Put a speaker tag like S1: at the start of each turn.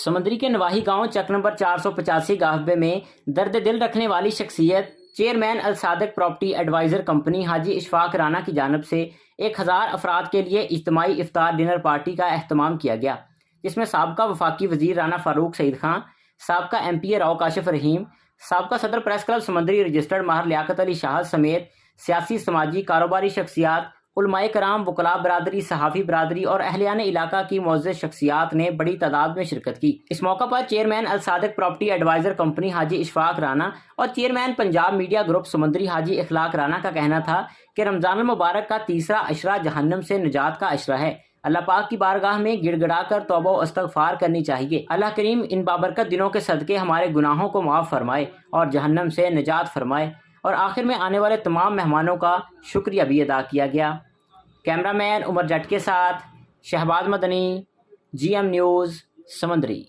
S1: समंदरी के नवाही गांव चक नंबर 485 गाफबे में दर्द दिल रखने वाली शख्सियत चेयरमैन अल सादिक प्रॉपर्टी एडवाइज़र कंपनी हाजी इशफाक राना की जानिब से 1000 अफराद के लिए इज्तिमाई इफ्तार डिनर पार्टी का अहतमाम किया गया, जिसमें साबका वफाकी वजीर राना फारूक सईद खान, साबका MP राव काशिफ रहीम, साबका सदर प्रेस क्लब समंदरी रजिस्टर्ड माहर लियाकत अली शाह समेत सियासी, समाजी, कारोबारी शख्सियात, उलमाए कराम, वकला बरादरी, सहाफ़ी बरादरी और अहलियान इलाका की मुअज़्ज़ज़ शख्सियात ने बड़ी तादाद में शिरकत की। इस मौका पर चेयरमैन अल सादिक प्रॉपर्टी एडवाइज़र कंपनी हाजी इशफाक राना और चेयरमैन पंजाब मीडिया ग्रुप समंदरी हाजी इखलाक राना का कहना था कि रमज़ान मुबारक का तीसरा अशरा जहन्नम से निजात का अशरा है। अल्लाह पाक की बारगाह में गिड़गिड़ा कर तौबा व इस्तग़फ़ार करनी चाहिए। अल्लाह करीम इन बाबरकत दिनों के सदक़े हमारे गुनाहों को माफ़ फरमाए और जहन्नम से निजात फरमाए। और आखिर में आने वाले तमाम मेहमानों का शुक्रिया भी अदा किया गया। कैमरामैन उमर जट के साथ शहबाज मदनी, GM न्यूज़, समंदरी।